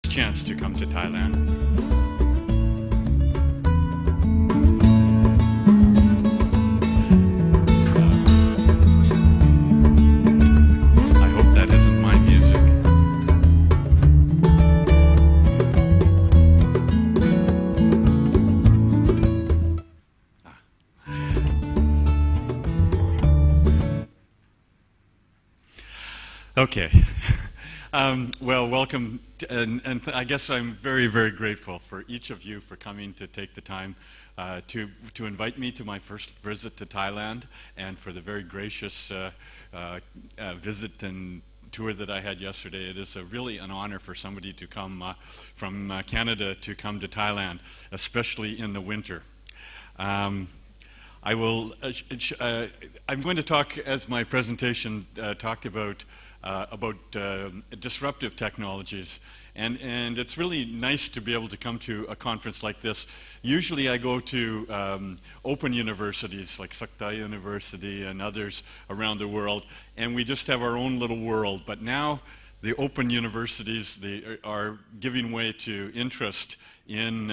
chance to come to Thailand. I hope that isn't my music. Okay. Well, welcome, and I guess I'm very, very grateful for each of you for coming to take the time to invite me to my first visit to Thailand, and for the very gracious visit and tour that I had yesterday. It is really an honor for somebody to come from Canada to come to Thailand, especially in the winter. I'm going to talk, as my presentation talked about disruptive technologies, and it's really nice to be able to come to a conference like this. Usually I go to open universities like Sakta University and others around the world, and we just have our own little world. But now the open universities, they are giving way to interest in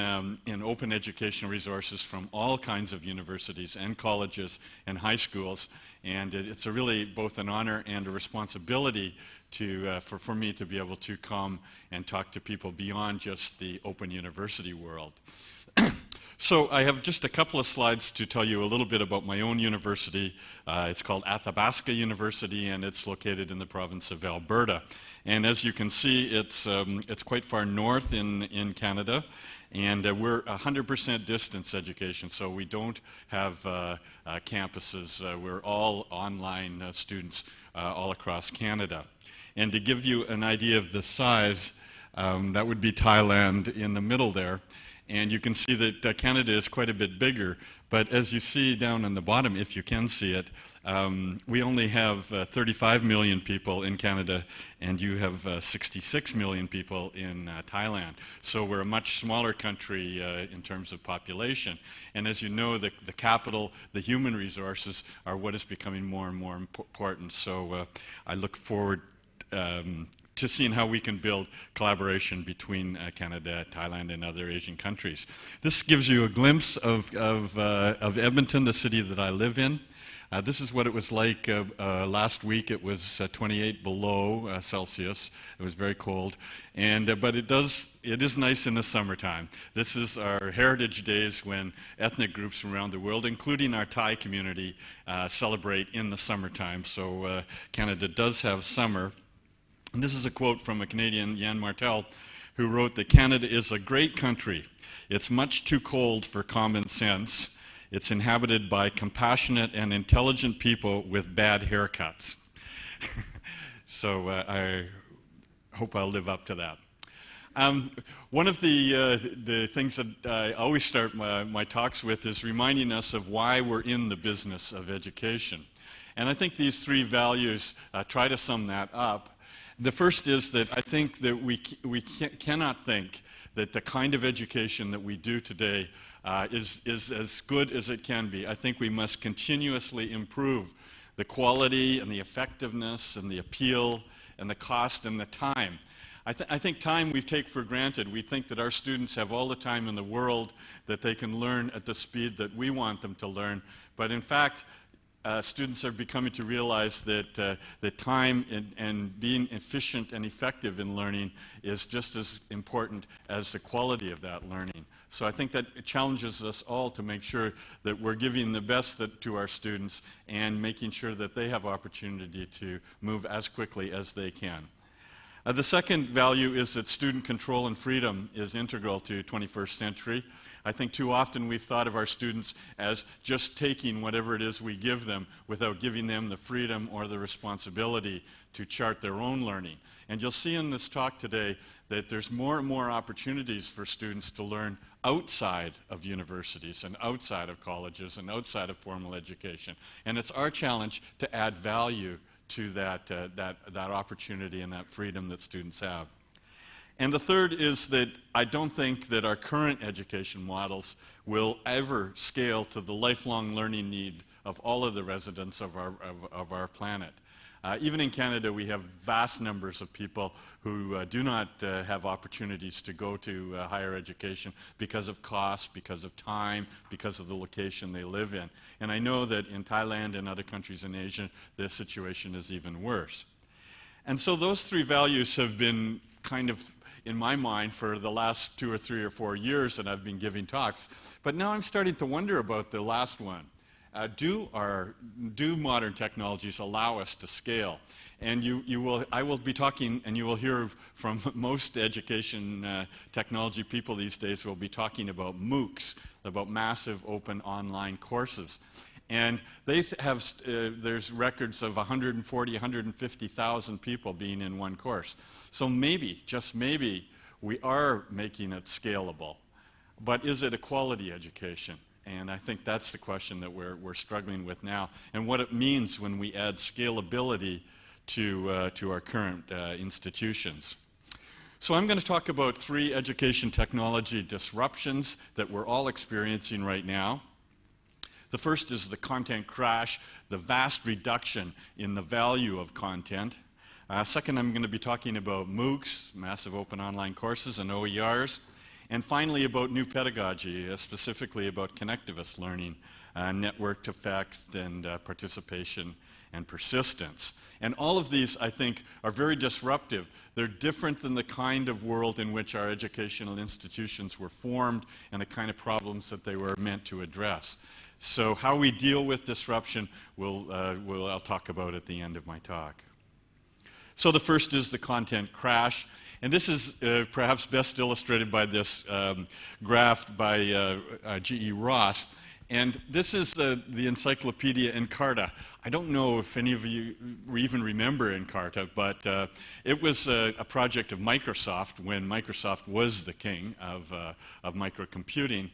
open educational resources from all kinds of universities and colleges and high schools. And it's really both an honor and a responsibility for me to be able to come and talk to people beyond just the open university world. So I have just a couple of slides to tell you a little bit about my own university. It's called Athabasca University, and it's located in the province of Alberta. And as you can see, it's quite far north in Canada. And we're 100% distance education, so we don't have campuses. We're all online students all across Canada. And to give you an idea of the size, that would be Thailand in the middle there. And you can see that Canada is quite a bit bigger. But as you see down on the bottom, if you can see it, we only have 35 million people in Canada, and you have 66 million people in Thailand. So we're a much smaller country in terms of population. And as you know, the capital, the human resources are what is becoming more and more important. So I look forward to seeing how we can build collaboration between Canada, Thailand, and other Asian countries. This gives you a glimpse of Edmonton, the city that I live in. This is what it was like last week. It was 28 below Celsius. It was very cold, but it is nice in the summertime. This is our Heritage Days, when ethnic groups from around the world, including our Thai community, celebrate in the summertime. So Canada does have summer. And this is a quote from a Canadian, Yann Martel, who wrote that Canada is a great country. It's much too cold for common sense. It's inhabited by compassionate and intelligent people with bad haircuts. So I hope I'll live up to that. One of the things that I always start my talks with is reminding us of why we're in the business of education. And I think these three values try to sum that up. The first is that I think that we cannot think that the kind of education that we do today is as good as it can be. I think we must continuously improve the quality and the effectiveness and the appeal and the cost and the time. I think time we take for granted. We think that our students have all the time in the world, that they can learn at the speed that we want them to learn. But in fact, students are becoming to realize that time and being efficient and effective in learning is just as important as the quality of that learning. So I think that it challenges us all to make sure that we're giving the best to our students and making sure that they have opportunity to move as quickly as they can. The second value is that student control and freedom is integral to 21st century. I think too often we've thought of our students as just taking whatever it is we give them without giving them the freedom or the responsibility to chart their own learning. And you'll see in this talk today that there's more and more opportunities for students to learn outside of universities and outside of colleges and outside of formal education. And it's our challenge to add value to that opportunity and that freedom that students have. And the third is that I don't think that our current education models will ever scale to the lifelong learning need of all of the residents of our planet. Even in Canada, we have vast numbers of people who do not have opportunities to go to higher education because of cost, because of time, because of the location they live in. And I know that in Thailand and other countries in Asia, the situation is even worse. And so those three values have been kind of in my mind for the last 2 or 3 or 4 years that I've been giving talks. But now I'm starting to wonder about the last one. Do modern technologies allow us to scale? And I will be talking, and you will hear from most education technology people these days will be talking about MOOCs, about massive open online courses. And they have, there's records of 140, 150,000 people being in one course. So maybe, just maybe, we are making it scalable. But is it a quality education? And I think that's the question that we're struggling with now, and what it means when we add scalability to our current institutions. So I'm going to talk about 3 education technology disruptions that we're all experiencing right now. The first is the content crash, the vast reduction in the value of content. Second, I'm going to be talking about MOOCs, massive open online courses, and OERs. And finally, about new pedagogy, specifically about connectivist learning, networked effects, and participation and persistence. And all of these, I think, are very disruptive. They're different than the kind of world in which our educational institutions were formed and the kind of problems that they were meant to address. So how we deal with disruption, I'll talk about at the end of my talk. So the first is the content crash. And this is perhaps best illustrated by this graph by G.E. Ross. And this is the encyclopedia Encarta. I don't know if any of you even remember Encarta, but it was a project of Microsoft when Microsoft was the king of microcomputing.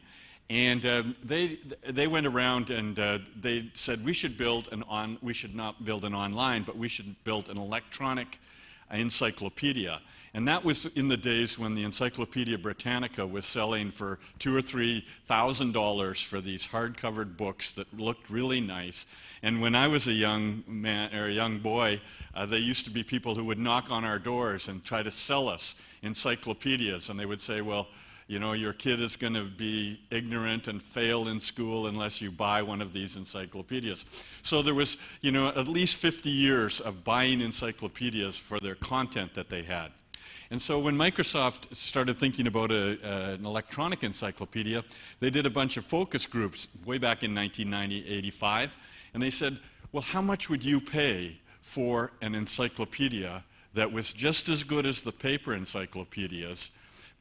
And they went around and they said we should not build an online, but we should build an electronic encyclopedia. And that was in the days when the Encyclopedia Britannica was selling for $2,000 or $3,000 for these hard-covered books that looked really nice. And when I was a young man or a young boy, there used to be people who would knock on our doors and try to sell us encyclopedias, and they would say, well, you know, your kid is going to be ignorant and fail in school unless you buy one of these encyclopedias. So there was, you know, at least 50 years of buying encyclopedias for their content that they had. And so when Microsoft started thinking about an electronic encyclopedia, they did a bunch of focus groups way back in 1985, and they said, well, how much would you pay for an encyclopedia that was just as good as the paper encyclopedias,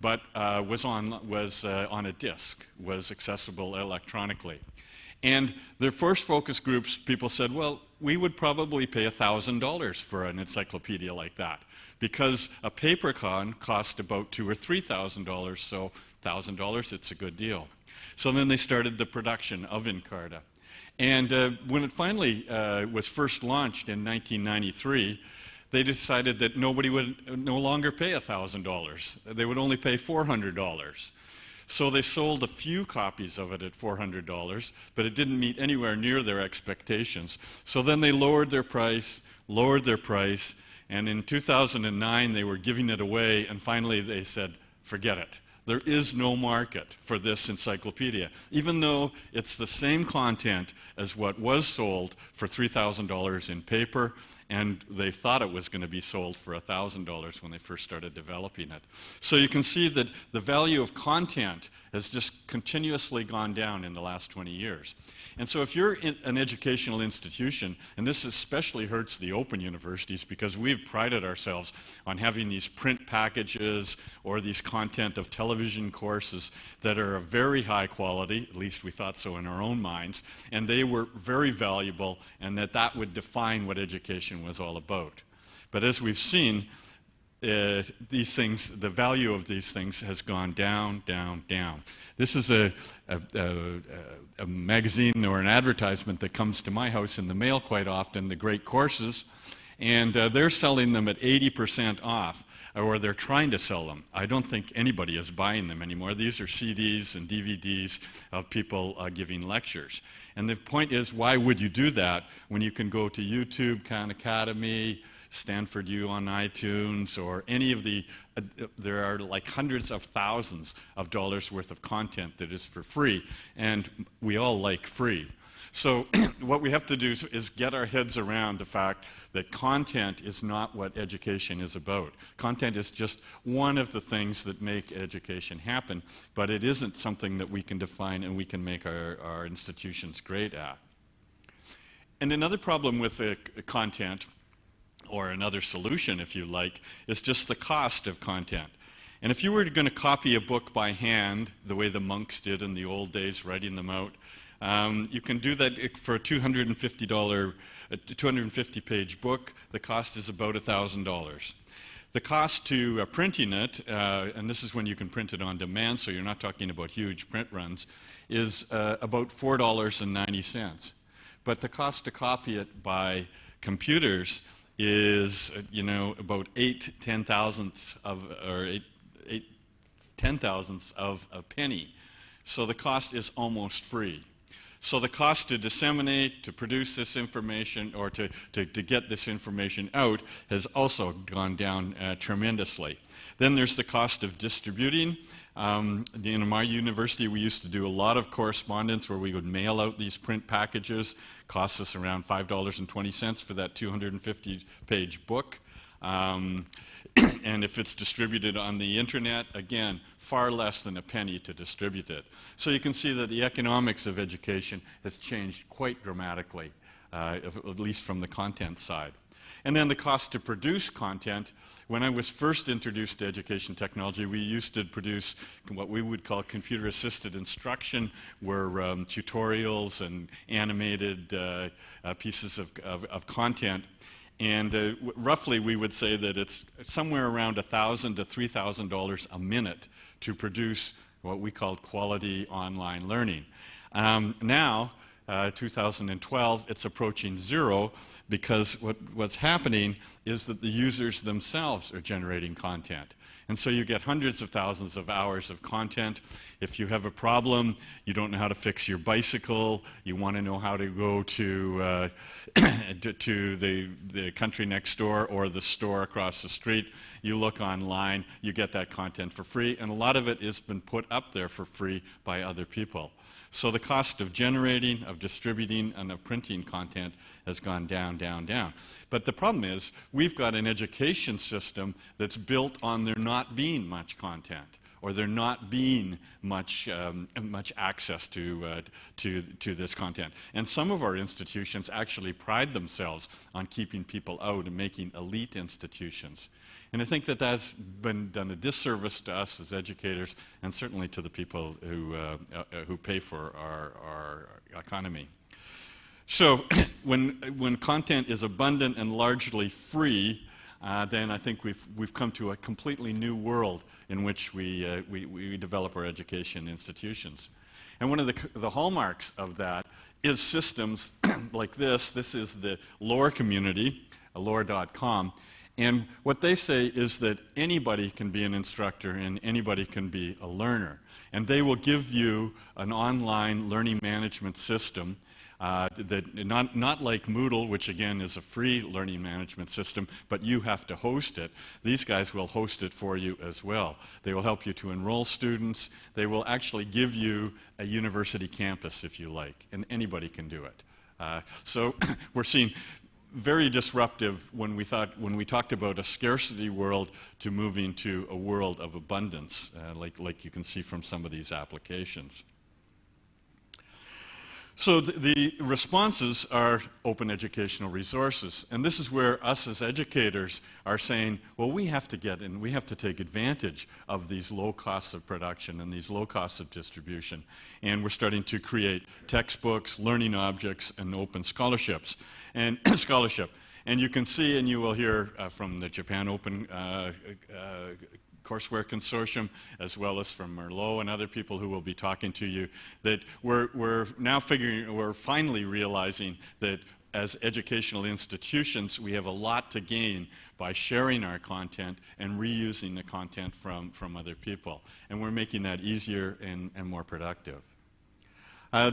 but was on a disk, was accessible electronically? And their first focus groups, people said, well, we would probably pay $1,000 for an encyclopedia like that, because a paper con cost about $2,000 or $3,000, so $1,000, it's a good deal. So then they started the production of Encarta. And when it finally was first launched in 1993, they decided that nobody would no longer pay $1,000. They would only pay $400. So they sold a few copies of it at $400, but it didn't meet anywhere near their expectations. So then they lowered their price, and in 2009 they were giving it away, and finally they said, forget it. There is no market for this encyclopedia, even though it's the same content as what was sold for $3,000 in paper, and they thought it was going to be sold for $1,000 when they first started developing it. So you can see that the value of content has just continuously gone down in the last 20 years. And so if you're in an educational institution, and this especially hurts the open universities because we've prided ourselves on having these print packages or these content of television courses that are of very high quality, at least we thought so in our own minds, and they were very valuable, and that would define what education was all about. But as we've seen, these things, the value of these things has gone down, down, down. This is a magazine or an advertisement that comes to my house in the mail quite often, The Great Courses, and they're selling them at 80% off. or they're trying to sell them. I don't think anybody is buying them anymore. These are CDs and DVDs of people giving lectures. And the point is, why would you do that when you can go to YouTube, Khan Academy, Stanford U on iTunes, or any of the, there are like hundreds of thousands of dollars worth of content that is for free, and we all like free. So what we have to do is get our heads around the fact that content is not what education is about. Content is just one of the things that make education happen, but it isn't something that we can define and we can make our institutions great at. And another problem with the content, or another solution if you like, is just the cost of content. And if you were going to copy a book by hand, the way the monks did in the old days, writing them out, you can do that for a $250-page book. The cost is about $1,000. The cost to printing it, and this is when you can print it on demand, so you're not talking about huge print runs, is about $4.90. But the cost to copy it by computers is, about 8 ten-thousandths of a penny. So the cost is almost free. So the cost to disseminate, to produce this information, or to get this information out has also gone down tremendously. Then there's the cost of distributing. In my university, we used to do a lot of correspondence where we would mail out these print packages. Cost us around $5.20 for that 250-page book. And if it's distributed on the internet, again, far less than a penny to distribute it. So you can see that the economics of education has changed quite dramatically, at least from the content side. And then the cost to produce content. When I was first introduced to education technology, we used to produce what we would call computer-assisted instruction, where tutorials and animated pieces of content. And roughly, we would say that it's somewhere around $1,000 to $3,000 a minute to produce what we call quality online learning. Now, 2012, it's approaching zero, because what's happening is that the users themselves are generating content. And so you get hundreds of thousands of hours of content. If you have a problem, you don't know how to fix your bicycle, you want to know how to go to the country next door or the store across the street, you look online, you get that content for free, and a lot of it has been put up there for free by other people. So the cost of generating, of distributing, and of printing content has gone down, down, down. But the problem is, we've got an education system that's built on there not being much content, or there not being much access to this content. And some of our institutions actually pride themselves on keeping people out and making elite institutions. And I think that that's been done a disservice to us as educators, and certainly to the people who pay for our economy. So when content is abundant and largely free, then I think we've come to a completely new world in which we develop our education institutions. And one of the hallmarks of that is systems like this. This is the LORE community, lore.com. And what they say is that anybody can be an instructor and anybody can be a learner. And they will give you an online learning management system that not like Moodle, which again is a free learning management system, but you have to host it. These guys will host it for you as well. They will help you to enroll students. They will actually give you a university campus, if you like, and anybody can do it. So we're seeing very disruptive when we talked about a scarcity world to moving to a world of abundance, like you can see from some of these applications. So the responses are open educational resources, and this is where us as educators are saying, well, we have to get in, we have to take advantage of these low costs of production and these low costs of distribution, and we're starting to create textbooks, learning objects, and open scholarships. And and you can see, and you will hear from the Japan Open Courseware Consortium, as well as from Merlot and other people who will be talking to you, that we're finally realizing that as educational institutions, we have a lot to gain by sharing our content and reusing the content from other people. And we're making that easier and more productive.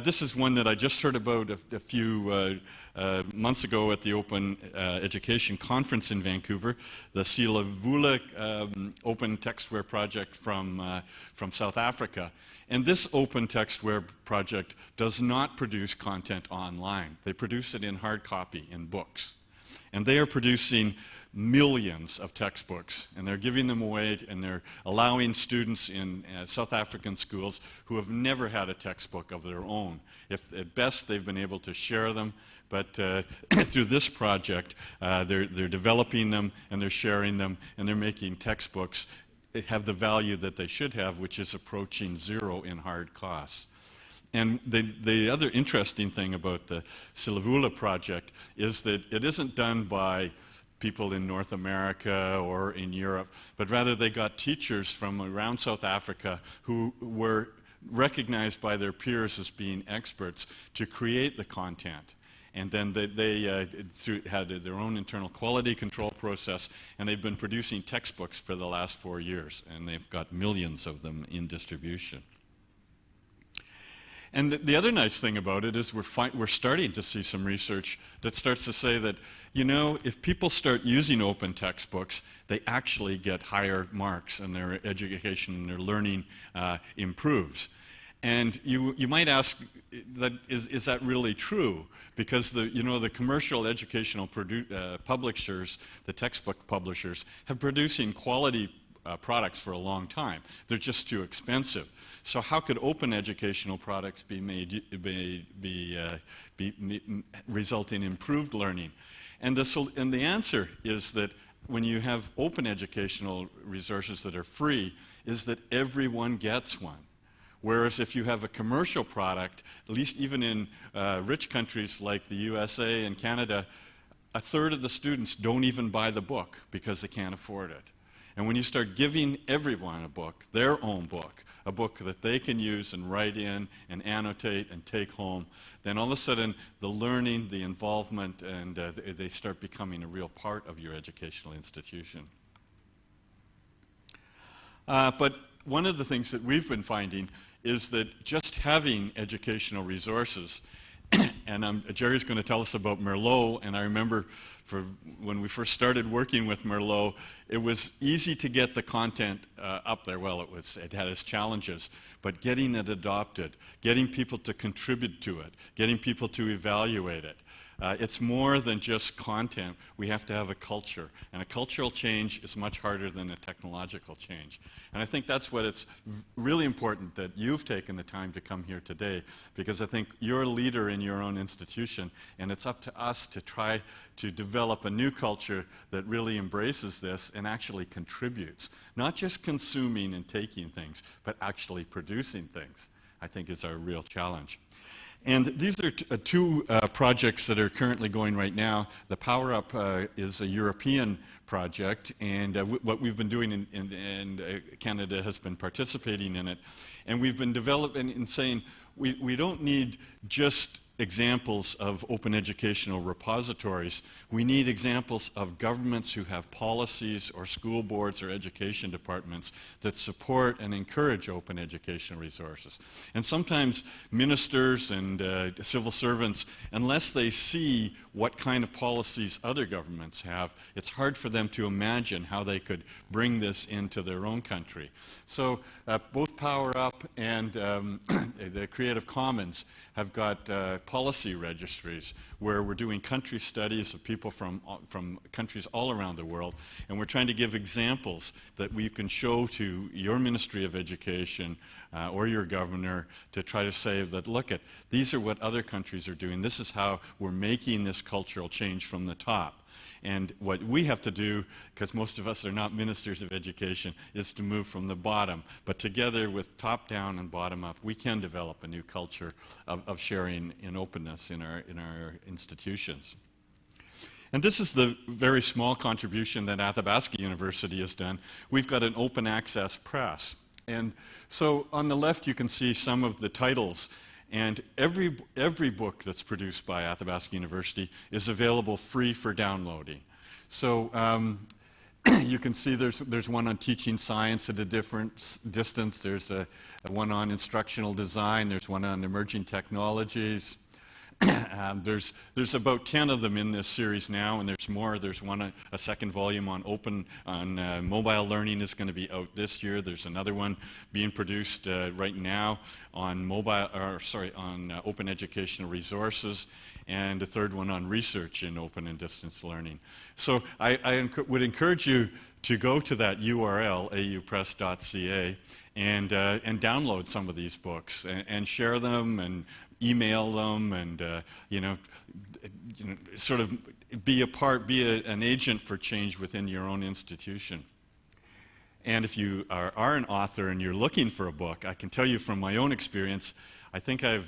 This is one that I just heard about a few months ago at the Open Education Conference in Vancouver, the Silavula Open Textware Project from South Africa. And this Open Textware Project does not produce content online. They produce it in hard copy, in books. And they are producing millions of textbooks, and they're giving them away, and they're allowing students in South African schools who have never had a textbook of their own. If at best they've been able to share them, but through this project, they're developing them, and they're sharing them, and they're making textbooks that have the value that they should have, which is approaching zero in hard costs. And the other interesting thing about the Silavula project is that it isn't done by people in North America or in Europe, but rather they got teachers from around South Africa who were recognized by their peers as being experts to create the content. And then they had their own internal quality control process, and they've been producing textbooks for the last 4 years, and they've got millions of them in distribution. And the other nice thing about it is we're starting to see some research that starts to say that, you know, if people start using open textbooks, they actually get higher marks and their education and their learning improves. And you might ask, is that really true? Because the commercial educational publishers, the textbook publishers, have producing quality products for a long time. They're just too expensive. So how could open educational products result in improved learning? And the answer is that when you have open educational resources that are free, is that everyone gets one. Whereas if you have a commercial product, at least even in rich countries like the USA and Canada, a third of the students don't even buy the book because they can't afford it. And when you start giving everyone a book, their own book, a book that they can use and write in and annotate and take home, then all of a sudden the learning, the involvement, and they start becoming a real part of your educational institution. But one of the things that we've been finding is that just having educational resources, and Jerry's going to tell us about Merlot, and I remember when we first started working with Merlot, it was easy to get the content up there. Well, it had its challenges, but getting it adopted, getting people to contribute to it, getting people to evaluate it. It's more than just content. We have to have a culture, and a cultural change is much harder than a technological change. And I think that's what it's really important that you've taken the time to come here today, because I think you're a leader in your own institution, and it's up to us to try to develop a new culture that really embraces this and actually contributes, not just consuming and taking things, but actually producing things, I think is our real challenge. And these are two projects that are currently going right now. The Power Up is a European project, and what we've been doing and Canada has been participating in it. And we've been developing and saying we don't need just examples of open educational repositories. We need examples of governments who have policies or school boards or education departments that support and encourage open educational resources. And sometimes ministers and civil servants, unless they see what kind of policies other governments have, it's hard for them to imagine how they could bring this into their own country. So both Power Up and the Creative Commons have got policy registries where we're doing country studies of people from countries all around the world, and we're trying to give examples that we can show to your Ministry of Education or your governor to try to say that, look, these are what other countries are doing. This is how we're making this cultural change from the top. And what we have to do, because most of us are not ministers of education, is to move from the bottom. But together with top down and bottom up, we can develop a new culture of sharing and openness in our institutions. And this is the very small contribution that Athabasca University has done. We've got an open access press. And so on the left you can see some of the titles. And every book that's produced by Athabasca University is available free for downloading. So you can see there's one on teaching science at a different distance. There's a one on instructional design. There's one on emerging technologies. There's about 10 of them in this series now, and there's more. There's one, a second volume on mobile learning is going to be out this year. There's another one being produced right now on open educational resources, and a third one on research in open and distance learning. So I would encourage you to go to that URL, aupress.ca, and download some of these books and share them and email them, and sort of be an agent for change within your own institution. And if you are an author and you're looking for a book, I can tell you from my own experience, I think I've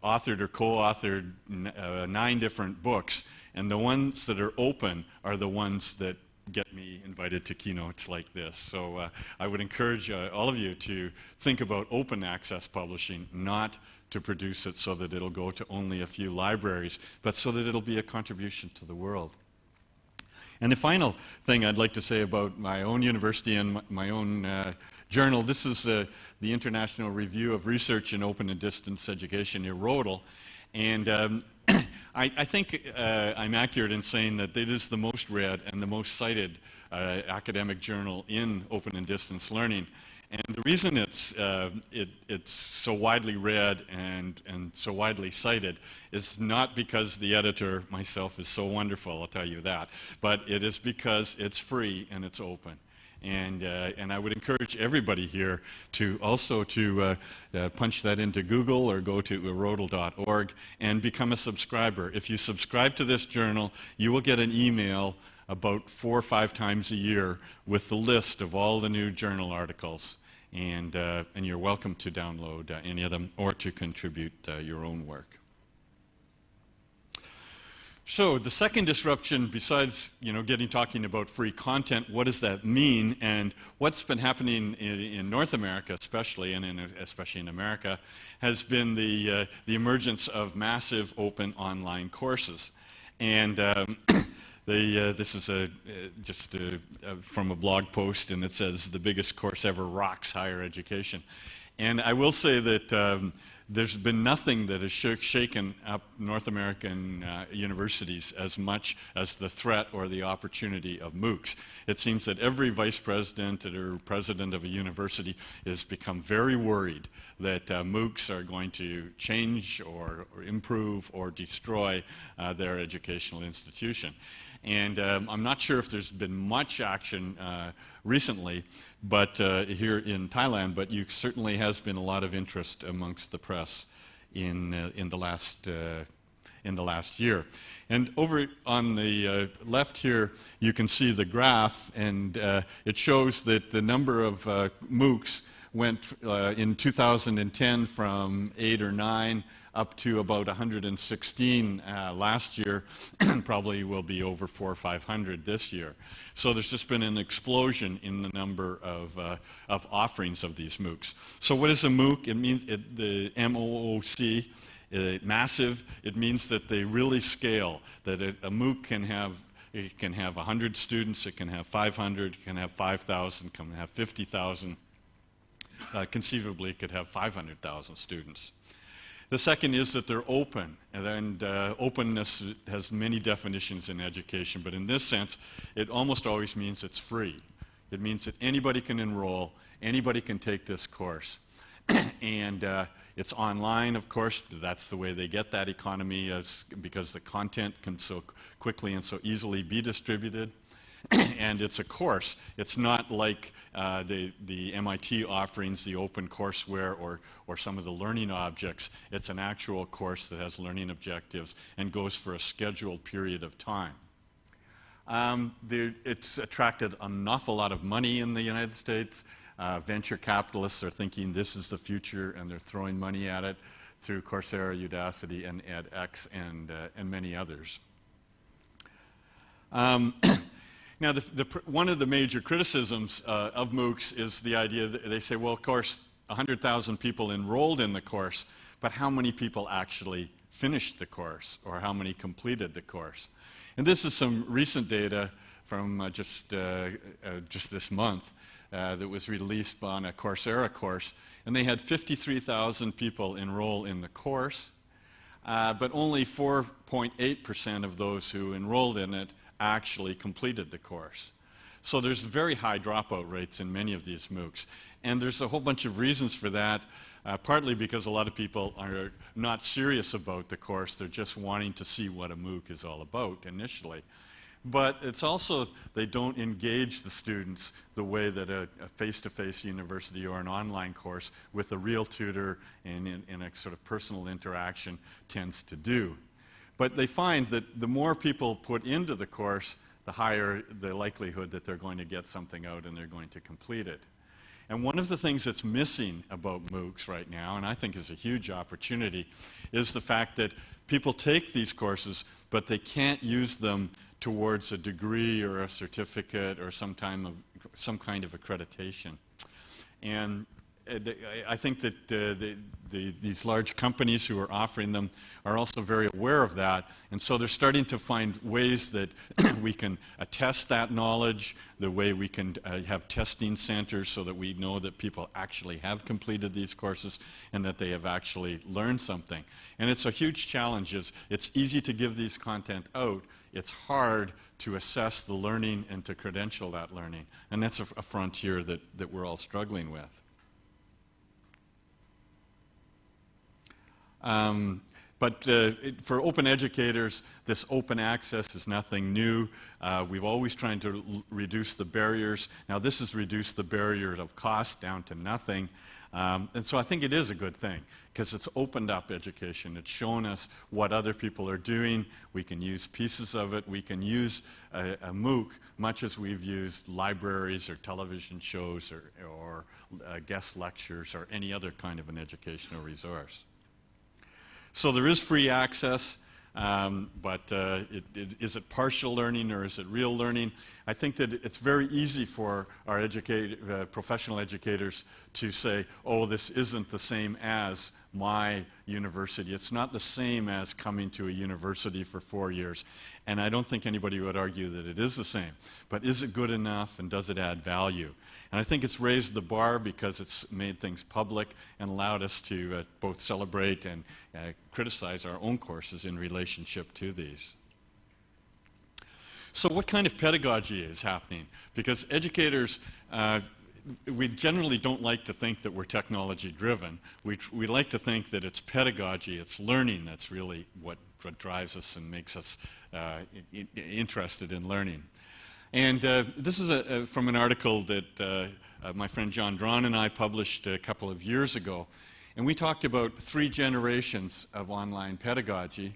authored or co-authored 9 different books, and the ones that are open are the ones that get me invited to keynotes like this. So I would encourage all of you to think about open access publishing, not to produce it so that it'll go to only a few libraries, but so that it'll be a contribution to the world. And the final thing I'd like to say about my own university and my own journal, this is the International Review of Research in Open and Distance Education, IRODL, and I think I'm accurate in saying that it is the most read and the most cited academic journal in open and distance learning. And the reason it's so widely read and so widely cited is not because the editor, myself, is so wonderful, I'll tell you that, but it is because it's free and it's open. And I would encourage everybody here to also punch that into Google or go to irodl.org and become a subscriber. If you subscribe to this journal, you will get an email about 4 or 5 times a year with the list of all the new journal articles. And you're welcome to download any of them or to contribute your own work. So the second disruption, besides talking about free content, what does that mean, and what's been happening in North America, especially, and especially in America, has been the emergence of massive open online courses. And this is just from a blog post, and it says the biggest course ever rocks higher education. And I will say that there's been nothing that has shaken up North American universities as much as the threat or the opportunity of MOOCs. It seems that every vice president or president of a university has become very worried that MOOCs are going to change or improve or destroy their educational institution. And I'm not sure if there's been much action recently, but here in Thailand, but certainly has been a lot of interest amongst the press in the last year. And over on the left here, you can see the graph, and it shows that the number of MOOCs went in 2010 from 8 or 9 up to about 116 last year, and probably will be over 400 or 500 this year. So there's just been an explosion in the number of offerings of these MOOCs. So what is a MOOC? It means the MOOC, massive. It means that they really scale. That a MOOC can have 100 students, it can have 500, it can have 5,000, it can have 50,000. Conceivably, it could have 500,000 students. The second is that they're open, and openness has many definitions in education, but in this sense, it almost always means it's free. It means that anybody can enroll, anybody can take this course. And it's online, of course. That's the way they get that economy, because the content can so quickly and so easily be distributed. And it's a course. It's not like the MIT offerings, the open courseware, or some of the learning objects. It's an actual course that has learning objectives and goes for a scheduled period of time. It's attracted an awful lot of money in the United States. Venture capitalists are thinking this is the future, and they're throwing money at it through Coursera, Udacity, and edX, and many others. Now, one of the major criticisms of MOOCs is the idea that they say, well, of course, 100,000 people enrolled in the course, but how many people actually finished the course or how many completed the course. And this is some recent data from just this month that was released on a Coursera course. And they had 53,000 people enroll in the course, but only 4.8% of those who enrolled in it actually completed the course. So there's very high dropout rates in many of these MOOCs. And there's a whole bunch of reasons for that, partly because a lot of people are not serious about the course. They're just wanting to see what a MOOC is all about initially. But it's also they don't engage the students the way that a face-to-face university or an online course with a real tutor and in a sort of personal interaction tends to do. But they find that the more people put into the course, the higher the likelihood that they're going to get something out and they're going to complete it. And one of the things that's missing about MOOCs right now, and I think is a huge opportunity, is the fact that people take these courses, but they can't use them towards a degree or a certificate or some kind of accreditation. And I think that these large companies who are offering them are also very aware of that, and so they're starting to find ways that we can attest that knowledge, the way we can have testing centers so that we know that people actually have completed these courses and that they have actually learned something. And it's a huge challenge. It's easy to give these content out. It's hard to assess the learning and to credential that learning, and that's a frontier that we're all struggling with. But for open educators, this open access is nothing new. We've always tried to reduce the barriers. Now this has reduced the barrier of cost down to nothing. And so I think it is a good thing because it's opened up education. It's shown us what other people are doing. We can use pieces of it. We can use a MOOC much as we've used libraries or television shows or guest lectures or any other kind of an educational resource. So there is free access, but is it partial learning or is it real learning? I think that it's very easy for our professional educators to say, oh, this isn't the same as my university. It's not the same as coming to a university for 4 years. And I don't think anybody would argue that it is the same. But is it good enough and does it add value? And I think it's raised the bar because it's made things public and allowed us to both celebrate and criticize our own courses in relationship to these. So what kind of pedagogy is happening? Because educators, we generally don't like to think that we're technology driven. We like to think that it's pedagogy, it's learning that's really what drives us and makes us interested in learning. And this is from an article that my friend John Drawn and I published a couple of years ago. And we talked about 3 generations of online pedagogy.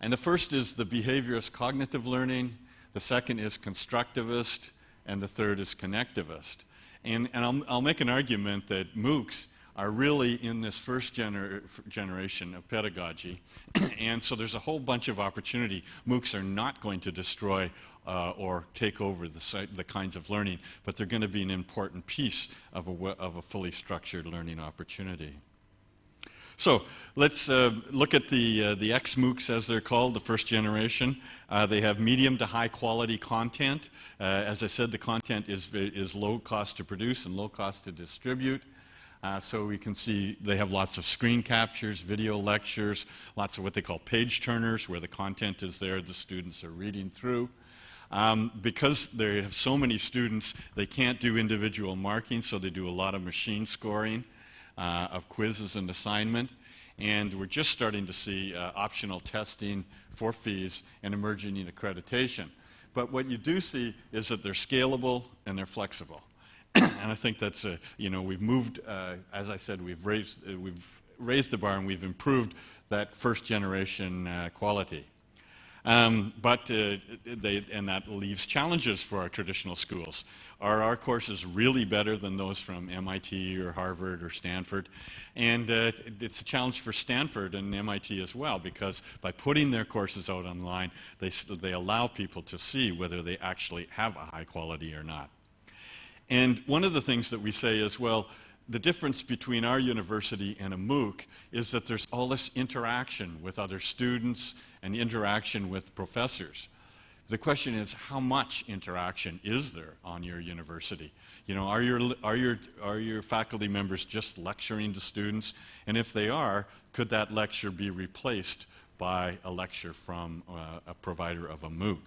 And the first is the behaviorist cognitive learning, the second is constructivist, and the third is connectivist. And I'll make an argument that MOOCs are really in this first generation of pedagogy. And so there's a whole bunch of opportunity. MOOCs are not going to destroy or take over the kinds of learning, but they're going to be an important piece of a fully structured learning opportunity. So let's look at the X-MOOCs, as they're called, the first generation. They have medium to high quality content. As I said, the content is low cost to produce and low cost to distribute. So we can see they have lots of screen captures, video lectures, lots of what they call page turners, where the content is there, the students are reading through. Because they have so many students, they can't do individual marking, so they do a lot of machine scoring of quizzes and assignment. And we're just starting to see optional testing for fees and emerging in accreditation. But what you do see is that they're scalable and they're flexible. And I think that's, we've moved, as I said, we've raised the bar and we've improved that first generation quality. And that leaves challenges for our traditional schools. Are our courses really better than those from MIT or Harvard or Stanford? And it's a challenge for Stanford and MIT as well, because by putting their courses out online, they allow people to see whether they actually have a high quality or not. And one of the things that we say is, well, the difference between our university and a MOOC is that there's all this interaction with other students and interaction with professors. The question is, how much interaction is there on your university? You know, are your faculty members just lecturing to students? And if they are, could that lecture be replaced by a lecture from a provider of a MOOC?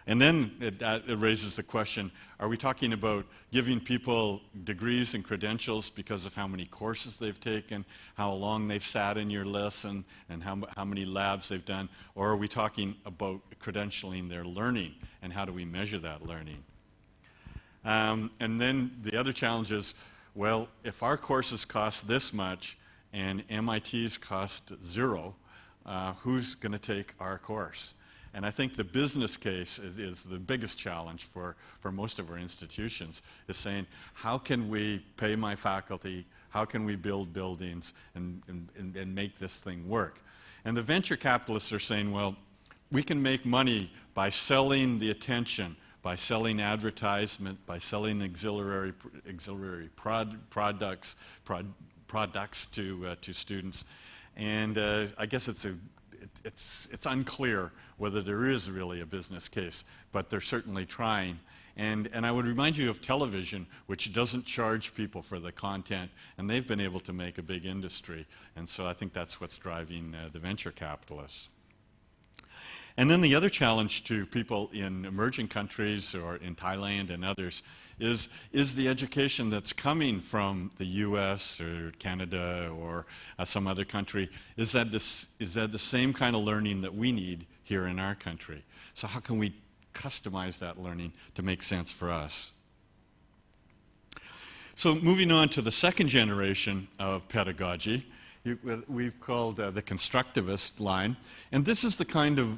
And then it raises the question, are we talking about giving people degrees and credentials because of how many courses they've taken, how long they've sat in your lesson, and how many labs they've done? Or are we talking about credentialing their learning, and how do we measure that learning? And then the other challenge is, well, if our courses cost this much and MIT's cost zero, who's going to take our course? And I think the business case is the biggest challenge for most of our institutions, is saying, how can we pay my faculty, how can we build buildings and make this thing work? And the venture capitalists are saying, well, we can make money by selling the attention, by selling advertisement, by selling auxiliary products to students. And I guess it's unclear whether there is really a business case, but they're certainly trying. And I would remind you of television, which doesn't charge people for the content, and they've been able to make a big industry. And so I think that's what's driving the venture capitalists. And then the other challenge to people in emerging countries or in Thailand and others is the education that's coming from the US or Canada or some other country, is that the same kind of learning that we need here in our country? So how can we customize that learning to make sense for us? So moving on to the second generation of pedagogy, we've called the constructivist line. And this is the kind of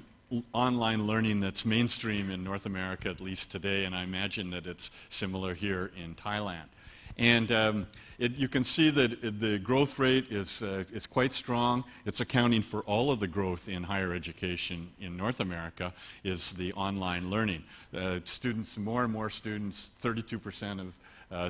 online learning that's mainstream in North America, at least today, and I imagine that it's similar here in Thailand. And you can see that the growth rate is quite strong. It's accounting for all of the growth in higher education in North America is the online learning. Students, more and more students, 32% of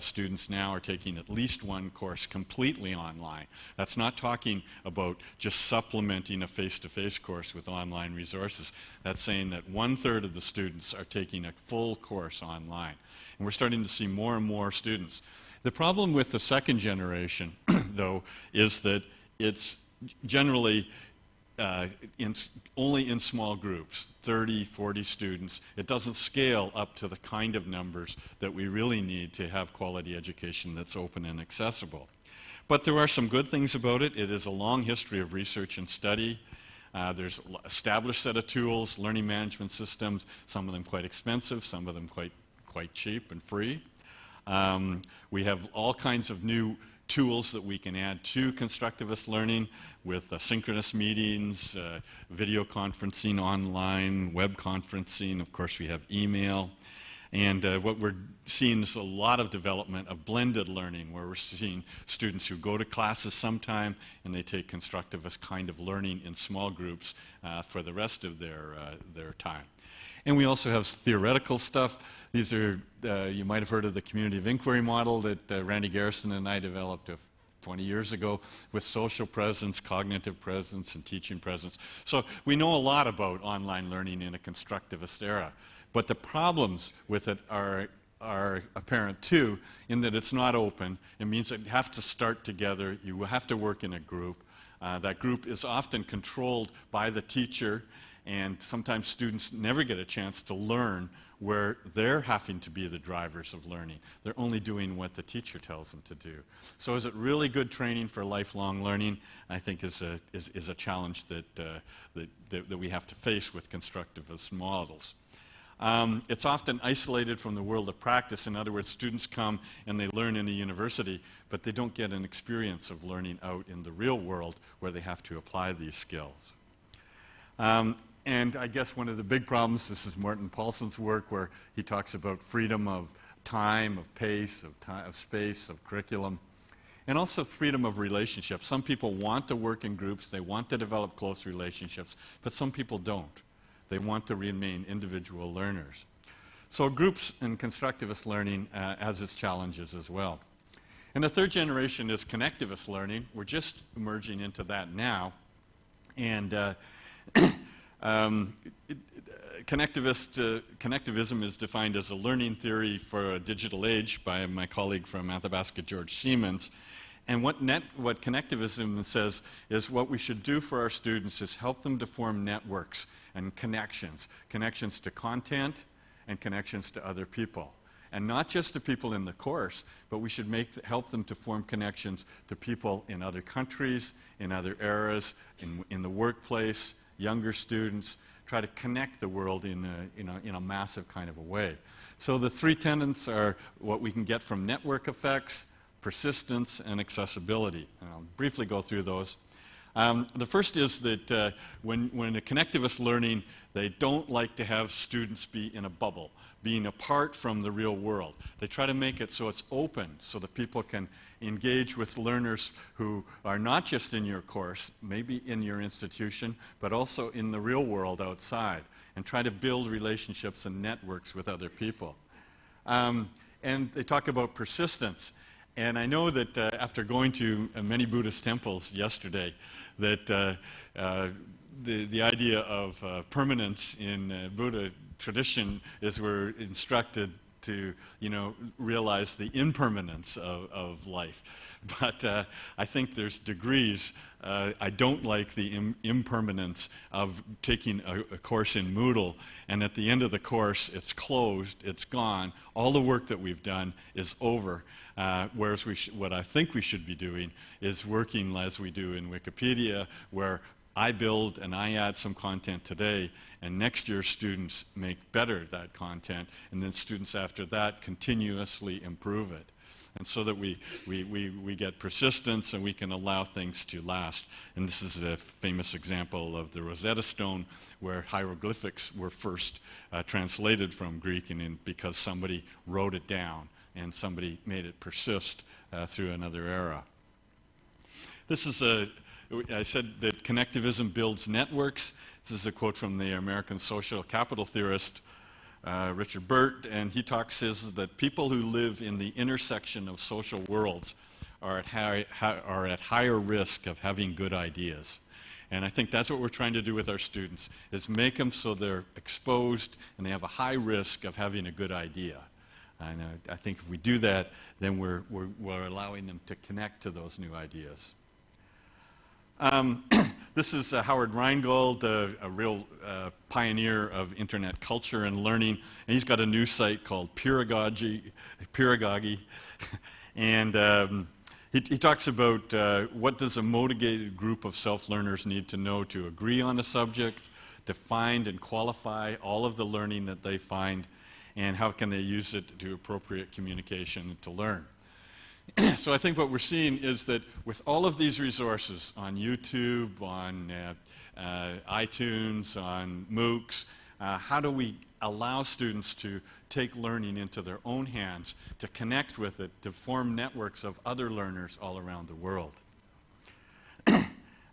students now are taking at least one course completely online. That's not talking about just supplementing a face-to-face course with online resources. That's saying that 1/3 of the students are taking a full course online. And we're starting to see more and more students. The problem with the second generation, though, is that it's generally only in small groups, 30, 40 students. It doesn't scale up to the kind of numbers that we really need to have quality education that's open and accessible. But there are some good things about it. It is a long history of research and study. There's an established set of tools, learning management systems, some of them quite expensive, some of them quite cheap and free. We have all kinds of new tools that we can add to constructivist learning with synchronous meetings, video conferencing online, web conferencing. Of course, we have email. And what we're seeing is a lot of development of blended learning, where we're seeing students who go to classes sometime and they take constructivist kind of learning in small groups for the rest of their time. And we also have theoretical stuff. These are, you might have heard of the community of inquiry model that Randy Garrison and I developed 20 years ago with social presence, cognitive presence, and teaching presence. So we know a lot about online learning in a constructivist era. But the problems with it are apparent too, in that it's not open. It means that you have to start together. You have to work in a group. That group is often controlled by the teacher, and sometimes students never get a chance to learn where they're having to be the drivers of learning. They're only doing what the teacher tells them to do. So is it really good training for lifelong learning? I think is a challenge that we have to face with constructivist models. It's often isolated from the world of practice. In other words, students come and they learn in a university, but they don't get an experience of learning out in the real world where they have to apply these skills. And I guess one of the big problems, this is Morten Paulson's work, where he talks about freedom of time, of pace, of space, of curriculum, and also freedom of relationships. Some people want to work in groups, they want to develop close relationships, but some people don't. They want to remain individual learners. So groups and constructivist learning has its challenges as well. And the third generation is connectivist learning. We're just emerging into that now. And connectivism is defined as a learning theory for a digital age by my colleague from Athabasca, George Siemens. And what connectivism says is what we should do for our students is help them to form networks and connections to content and connections to other people. And not just to people in the course, but we should help them to form connections to people in other countries, in other eras, in the workplace, younger students, try to connect the world in a massive kind of a way. So the three tenets are what we can get from network effects, persistence, and accessibility. And I'll briefly go through those. The first is that when a connectivist learning, they don't like to have students be in a bubble, being apart from the real world. They try to make it so it's open, so that people can engage with learners who are not just in your course, maybe in your institution, but also in the real world outside, and try to build relationships and networks with other people. And they talk about persistence. And I know that after going to many Buddhist temples yesterday, that the idea of permanence in Buddha tradition is we're instructed to, realize the impermanence of life. But I think there's degrees. I don't like the impermanence of taking a course in Moodle, and at the end of the course, it's closed, it's gone. All the work that we've done is over. Whereas what I think we should be doing is working as we do in Wikipedia, where I build and I add some content today, and next year students make better that content, and then students after that continuously improve it. And so that we get persistence and we can allow things to last. And this is a famous example of the Rosetta Stone, where hieroglyphics were first translated from Greek, and because somebody wrote it down and somebody made it persist through another era. This is I said that connectivism builds networks. This is a quote from the American social capital theorist Richard Burt, and he says that people who live in the intersection of social worlds are at higher risk of having good ideas. And I think that's what we're trying to do with our students, is make them so they're exposed and they have a high risk of having a good idea. And I think if we do that, then we're allowing them to connect to those new ideas. This is Howard Rheingold, a real pioneer of internet culture and learning. And he's got a new site called Peeragogy. And he talks about what does a motivated group of self-learners need to know to agree on a subject, to find and qualify all of the learning that they find, and how can they use it to appropriate communication to learn. So I think what we're seeing is that with all of these resources on YouTube, on iTunes, on MOOCs, how do we allow students to take learning into their own hands, to connect with it, to form networks of other learners all around the world?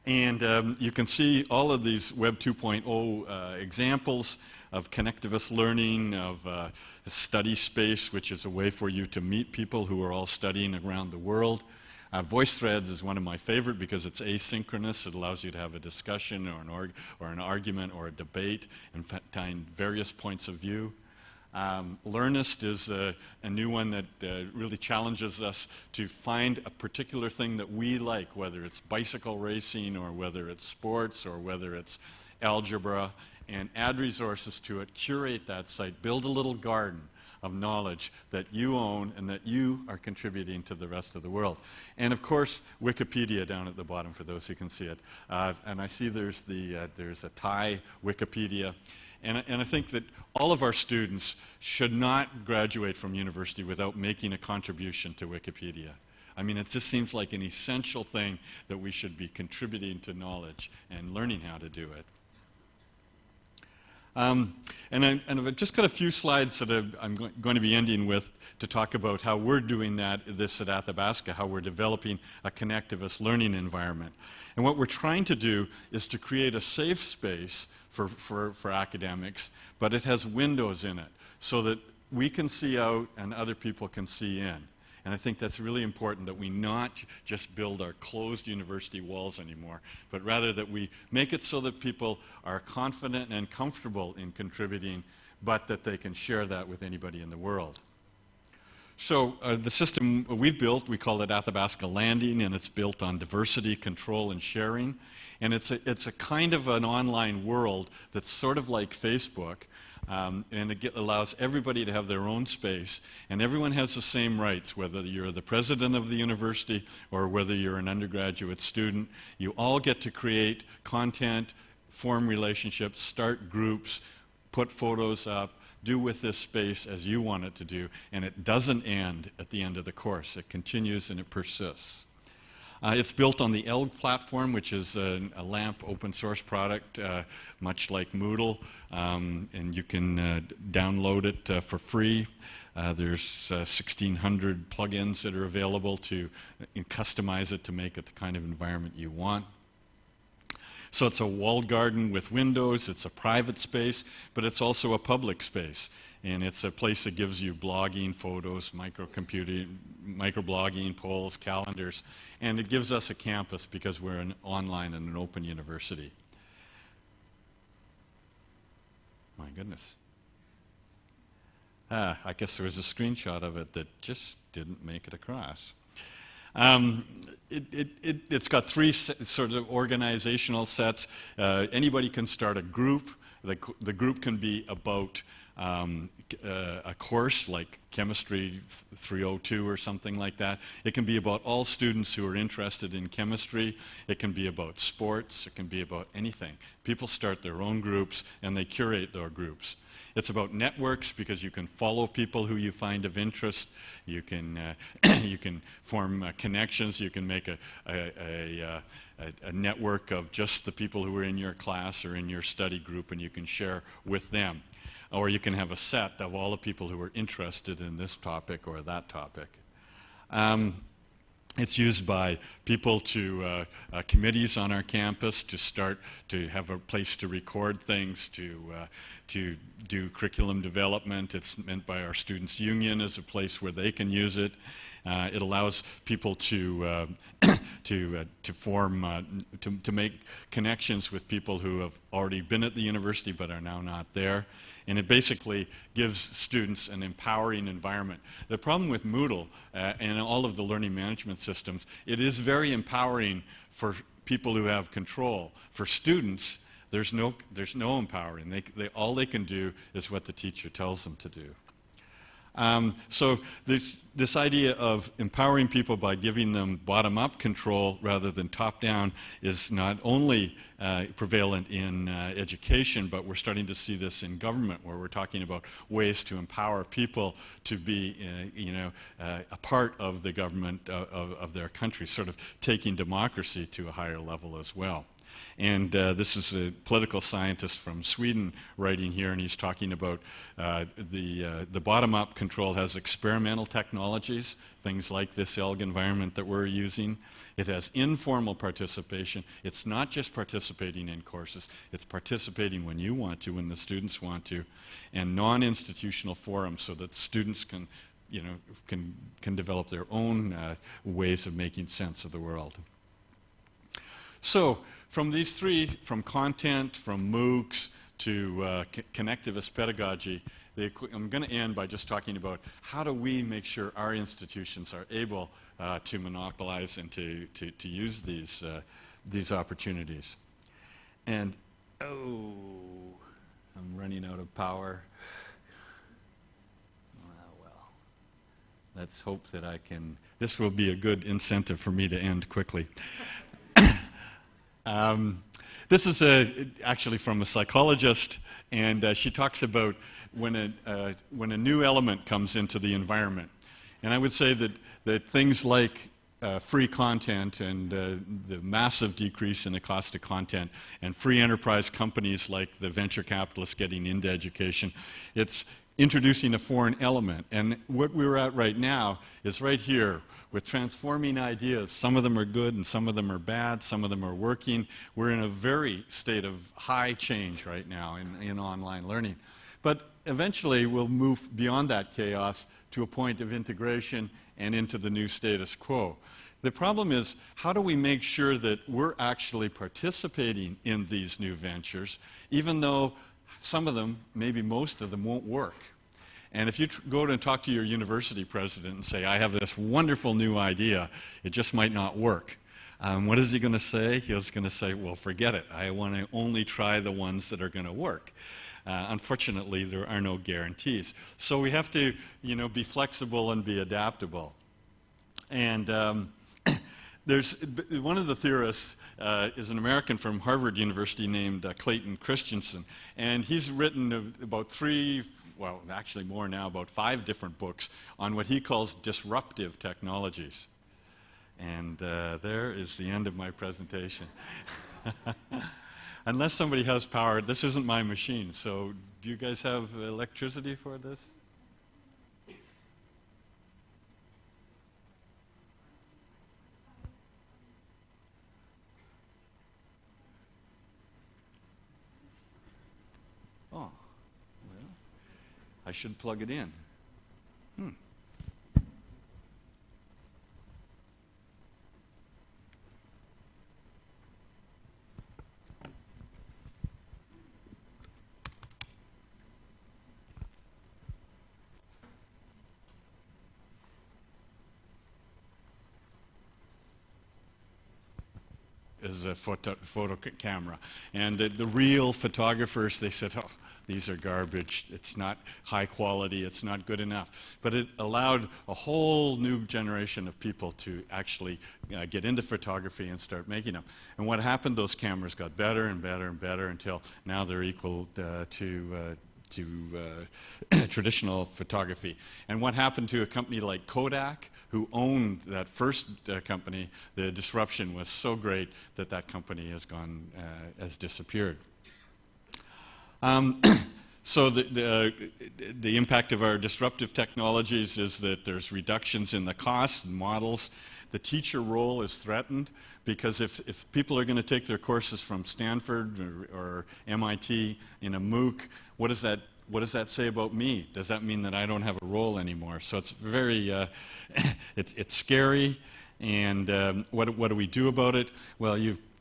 And you can see all of these Web 2.0 examples of connectivist learning, of study space, which is a way for you to meet people who are all studying around the world. VoiceThreads is one of my favorite because it's asynchronous. It allows you to have a discussion or an argument or a debate and find various points of view. Learnist is a new one that really challenges us to find a particular thing that we like, whether it's bicycle racing or whether it's sports or whether it's algebra, and add resources to it, curate that site, build a little garden of knowledge that you own and that you are contributing to the rest of the world. And of course, Wikipedia down at the bottom for those who can see it. And I see there's a Thai Wikipedia. And I think that all of our students should not graduate from university without making a contribution to Wikipedia. I mean, it just seems like an essential thing that we should be contributing to knowledge and learning how to do it. And I've just got a few slides that I'm going to be ending with to talk about how we're doing this at Athabasca, how we're developing a connectivist learning environment. And what we're trying to do is to create a safe space for academics, but it has windows in it so that we can see out and other people can see in. And I think that's really important, that we not just build our closed university walls anymore, but rather that we make it so that people are confident and comfortable in contributing, but that they can share that with anybody in the world. So the system we've built, we call it Athabasca Landing, and it's built on diversity, control, and sharing. And it's a kind of an online world that's sort of like Facebook, and it allows everybody to have their own space, and everyone has the same rights, whether you're the president of the university or whether you're an undergraduate student. You all get to create content, form relationships, start groups, put photos up, do with this space as you want it to do, and it doesn't end at the end of the course. It continues and it persists. It's built on the ELG platform, which is a LAMP open source product, much like Moodle, and you can download it for free. There's 1,600 plugins that are available to customize it to make it the kind of environment you want. So it's a walled garden with windows, it's a private space, but it's also a public space. And it's a place that gives you blogging, photos, microblogging, polls, calendars. And it gives us a campus because we're an online and an open university. My goodness. I guess there was a screenshot of it that just didn't make it across. It's got three sort of organizational sets. Anybody can start a group. The group can be about a course like Chemistry 302 or something like that. It can be about all students who are interested in chemistry. It can be about sports. It can be about anything. People start their own groups and they curate their groups. It's about networks because you can follow people who you find of interest. You can you can form connections. You can make a network of just the people who are in your class or in your study group, and you can share with them. Or you can have a set of all the people who are interested in this topic or that topic. It's used by people to committees on our campus to start to have a place to record things, to do curriculum development. It's meant by our Students' Union as a place where they can use it. It allows people to make connections with people who have already been at the university but are now not there. And it basically gives students an empowering environment. The problem with Moodle and all of the learning management systems, it is very empowering for people who have control. For students, there's no empowering. All they can do is what the teacher tells them to do. So this idea of empowering people by giving them bottom-up control rather than top-down is not only prevalent in education, but we're starting to see this in government, where we're talking about ways to empower people to be, a part of the government of their country, sort of taking democracy to a higher level as well. And this is a political scientist from Sweden writing here, and he's talking about the bottom-up control has experimental technologies, things like this ELG environment that we're using. It has informal participation. It's not just participating in courses, it's participating when you want to, when the students want to, and non-institutional forums so that students can develop their own ways of making sense of the world. So, from these three, from content, from MOOCs, to connectivist pedagogy, I'm going to end by just talking about how do we make sure our institutions are able to monopolize and to use these opportunities. And, oh, I'm running out of power. Well, let's hope that I can, this will be a good incentive for me to end quickly. This is actually from a psychologist, and she talks about when a new element comes into the environment. And I would say that things like free content and the massive decrease in the cost of content and free enterprise companies like the venture capitalists getting into education, it's introducing a foreign element. And what we're at right now is right here with transforming ideas. Some of them are good and some of them are bad, some of them are working. We're in a very state of high change right now in online learning. But eventually we'll move beyond that chaos to a point of integration and into the new status quo. The problem is, how do we make sure that we're actually participating in these new ventures, even though some of them, maybe most of them, won't work? And if you go and talk to your university president and say, I have this wonderful new idea, it just might not work. What is he going to say? He's going to say, well, forget it. I want to only try the ones that are going to work. Unfortunately, there are no guarantees. So we have to, be flexible and be adaptable. And there's one of the theorists is an American from Harvard University named Clayton Christensen. And he's written about actually more now, about 5 different books on what he calls disruptive technologies. And there is the end of my presentation. Unless somebody has power, this isn't my machine, so do you guys have electricity for this? Oh, well, I should plug it in. Is a photo camera. And the real photographers, they said, oh, these are garbage, it's not high quality, it's not good enough. But it allowed a whole new generation of people to actually get into photography and start making them. And what happened, those cameras got better and better and better until now they're equal to traditional photography. And what happened to a company like Kodak, who owned that first company, the disruption was so great that that company has disappeared. So the impact of our disruptive technologies is that there's reductions in the costs and models. The teacher role is threatened because if people are going to take their courses from Stanford or MIT in a MOOC, what does that say about me? Does that mean that I don't have a role anymore? So it's very, it's scary. And what do we do about it? Well,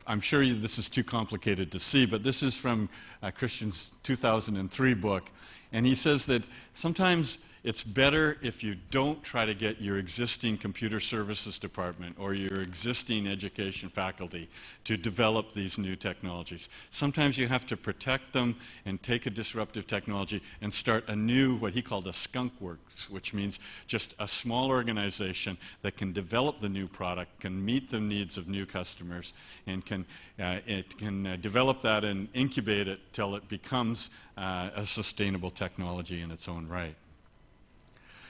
I'm sure this is too complicated to see, but this is from Christian's 2003 book. And he says that sometimes it's better if you don't try to get your existing computer services department or your existing education faculty to develop these new technologies. Sometimes you have to protect them and take a disruptive technology and start a new, what he called a skunk works, which means just a small organization that can develop the new product, can meet the needs of new customers, and can develop that and incubate it till it becomes a sustainable technology in its own right.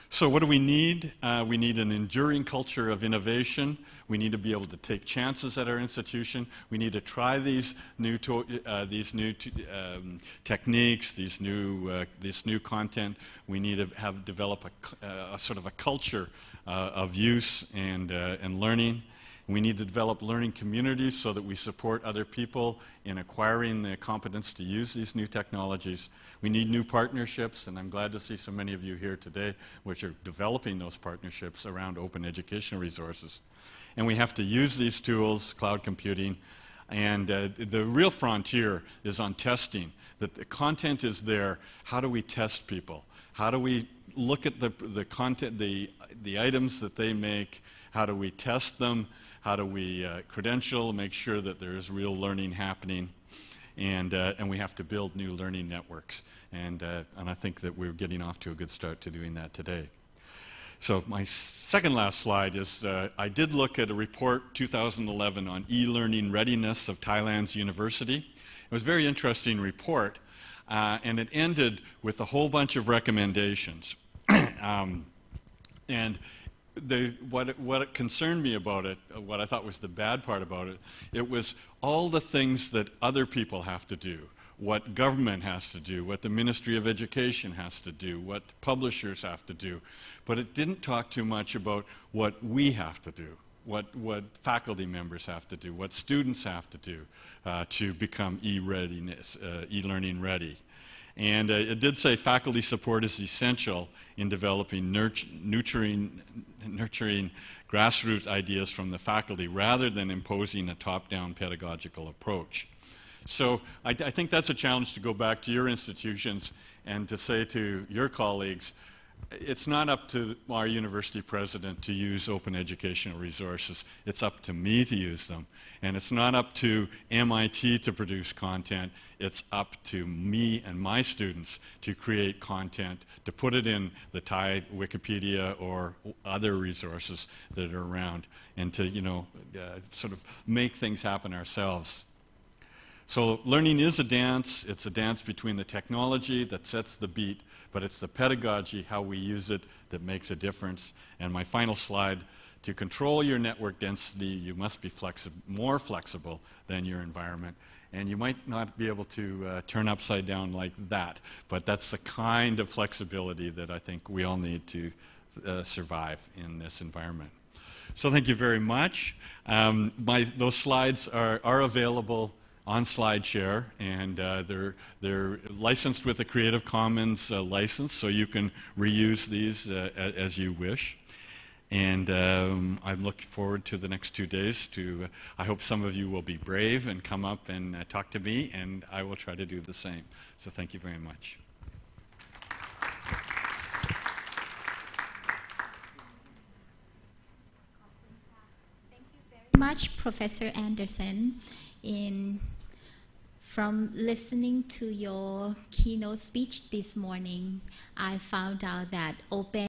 So what do we need? We need an enduring culture of innovation. We need to be able to take chances at our institution. We need to try these new techniques, this new content. We need to develop a sort of a culture of use and learning. We need to develop learning communities so that we support other people in acquiring the competence to use these new technologies. We need new partnerships, and I'm glad to see so many of you here today which are developing those partnerships around open educational resources. And we have to use these tools, cloud computing, and the real frontier is on testing. That the content is there. How do we test people? How do we look at the content, the items that they make? How do we test them? How do we credential, make sure that there is real learning happening? And we have to build new learning networks. And I think that we're getting off to a good start to doing that today. So my second last slide is I did look at a report 2011 on e-learning readiness of Thailand's university. It was a very interesting report, and it ended with a whole bunch of recommendations. And what concerned me about it, what I thought was the bad part about it, it was all the things that other people have to do, what government has to do, what the Ministry of Education has to do, what publishers have to do. But it didn't talk too much about what we have to do, what faculty members have to do, what students have to do to become e-learning ready. And it did say faculty support is essential in developing nurturing grassroots ideas from the faculty rather than imposing a top-down pedagogical approach. So I think that's a challenge to go back to your institutions and to say to your colleagues, it's not up to our university president to use open educational resources. It's up to me to use them. And it's not up to MIT to produce content. It's up to me and my students to create content, to put it in the TIE Wikipedia or other resources that are around, and to, sort of make things happen ourselves. So learning is a dance. It's a dance between the technology that sets the beat, but it's the pedagogy, how we use it, that makes a difference. And my final slide, to control your network density, you must be more flexible than your environment. And you might not be able to turn upside down like that, but that's the kind of flexibility that I think we all need to survive in this environment. So thank you very much. Those slides are available on SlideShare, and they're licensed with a Creative Commons license, so you can reuse these as you wish. And I'm looking forward to the next 2 days. I hope some of you will be brave and come up and talk to me, and I will try to do the same. So thank you very much. Thank you very much, Professor Anderson. From listening to your keynote speech this morning, I found out that open